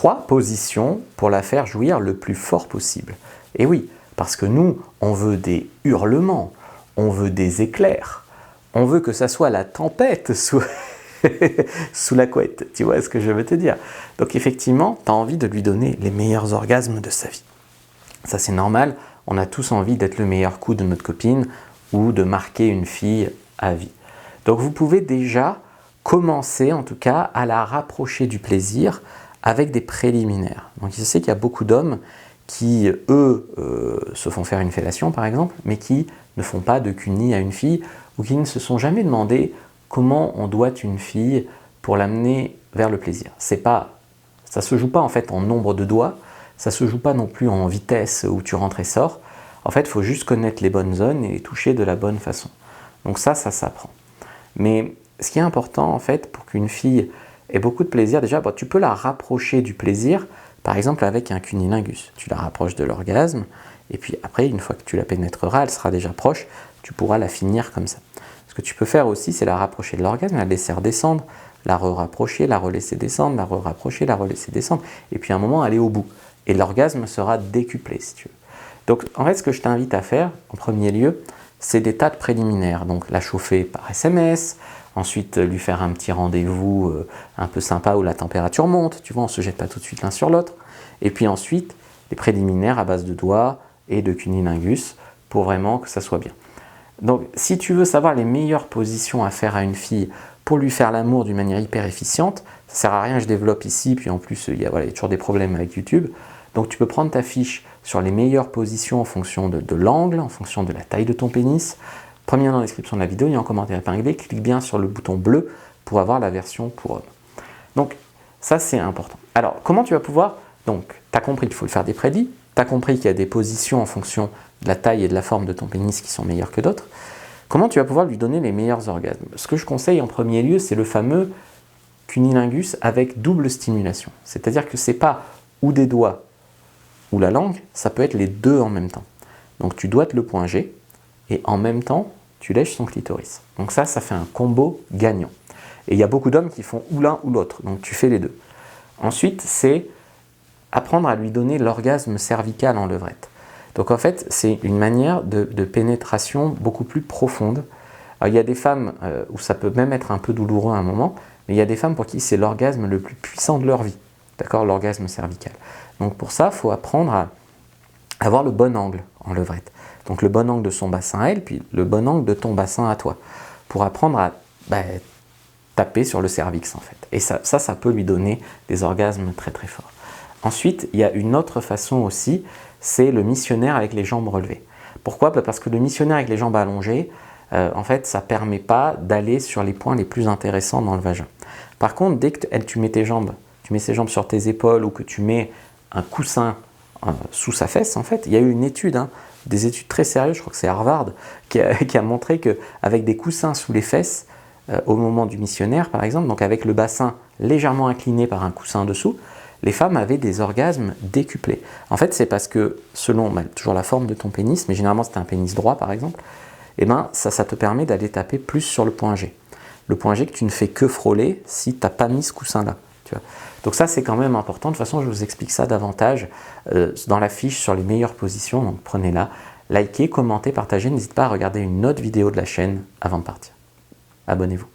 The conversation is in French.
3 positions pour la faire jouir le plus fort possible. Et oui, parce que nous, on veut des hurlements, on veut des éclairs, on veut que ça soit la tempête sous, sous la couette, tu vois ce que je veux te dire. Donc effectivement, tu as envie de lui donner les meilleurs orgasmes de sa vie. Ça c'est normal, on a tous envie d'être le meilleur coup de notre copine ou de marquer une fille à vie. Donc vous pouvez déjà commencer en tout cas à la rapprocher du plaisir avec des préliminaires. Donc je sais qu'il y a beaucoup d'hommes qui, eux, se font faire une fellation par exemple, mais qui ne font pas de cuni à une fille ou qui ne se sont jamais demandé comment on doit une fille pour l'amener vers le plaisir. Ça ne se joue pas en fait en nombre de doigts, ça ne se joue pas non plus en vitesse où tu rentres et sors. En fait, il faut juste connaître les bonnes zones et les toucher de la bonne façon. Donc ça s'apprend. Mais ce qui est important en fait pour qu'une fille ait beaucoup de plaisir, déjà tu peux la rapprocher du plaisir, par exemple avec un cunilingus. Tu la rapproches de l'orgasme et puis après, une fois que tu la pénétreras, elle sera déjà proche, tu pourras la finir comme ça. Ce que tu peux faire aussi, c'est la rapprocher de l'orgasme, la laisser redescendre, la re-rapprocher, la relaisser descendre, la re-rapprocher, la relaisser descendre, et puis à un moment aller au bout. Et l'orgasme sera décuplé si tu veux. Donc en fait, ce que je t'invite à faire, en premier lieu, c'est des tas de préliminaires. Donc la chauffer par SMS, ensuite lui faire un petit rendez-vous un peu sympa où la température monte, tu vois, on ne se jette pas tout de suite l'un sur l'autre. Et puis ensuite, les préliminaires à base de doigts et de cunilingus pour vraiment que ça soit bien. Donc si tu veux savoir les meilleures positions à faire à une fille pour lui faire l'amour d'une manière hyper efficiente, ça ne sert à rien, je développe ici, puis en plus il y a toujours des problèmes avec YouTube. Donc tu peux prendre ta fiche sur les meilleures positions en fonction de l'angle, en fonction de la taille de ton pénis. Premier lien dans la description de la vidéo, il y a un commentaire épinglé, clique bien sur le bouton bleu pour avoir la version pour homme. Donc ça c'est important. Alors comment tu vas pouvoir, donc tu as compris qu'il faut le faire des prédits, tu as compris qu'il y a des positions en fonction de la taille et de la forme de ton pénis qui sont meilleures que d'autres. Comment tu vas pouvoir lui donner les meilleurs orgasmes? Ce que je conseille en premier lieu, c'est le fameux cunilingus avec double stimulation. C'est-à-dire que ce n'est pas ou des doigts ou la langue, ça peut être les deux en même temps. Donc tu doigtes le point G et en même temps, tu lèches son clitoris. Donc ça fait un combo gagnant. Et il y a beaucoup d'hommes qui font ou l'un ou l'autre, donc tu fais les deux. Ensuite, c'est apprendre à lui donner l'orgasme cervical en levrette. Donc en fait, c'est une manière de pénétration beaucoup plus profonde. Alors, il y a des femmes où ça peut même être un peu douloureux à un moment, mais il y a des femmes pour qui c'est l'orgasme le plus puissant de leur vie. D'accord, l'orgasme cervical. Donc pour ça, il faut apprendre à avoir le bon angle en levrette. Donc le bon angle de son bassin à elle, puis le bon angle de ton bassin à toi. Pour apprendre à taper sur le cervix en fait. Et ça peut lui donner des orgasmes très très forts. Ensuite, il y a une autre façon aussi, c'est le missionnaire avec les jambes relevées. Pourquoi? Parce que le missionnaire avec les jambes allongées, en fait, ça ne permet pas d'aller sur les points les plus intéressants dans le vagin. Par contre, dès que tu mets ses jambes sur tes épaules ou que tu mets un coussin sous sa fesse, en fait, il y a eu une étude, des études très sérieuses, je crois que c'est Harvard, qui a montré qu'avec des coussins sous les fesses, au moment du missionnaire par exemple, donc avec le bassin légèrement incliné par un coussin dessous, les femmes avaient des orgasmes décuplés. En fait, c'est parce que selon toujours la forme de ton pénis, mais généralement c'est un pénis droit par exemple, et ça te permet d'aller taper plus sur le point G. Le point G que tu ne fais que frôler si tu n'as pas mis ce coussin-là. Tu vois. Donc ça c'est quand même important. De toute façon, je vous explique ça davantage dans la fiche sur les meilleures positions. Donc prenez-la, likez, commentez, partagez. N'hésitez pas à regarder une autre vidéo de la chaîne avant de partir. Abonnez-vous.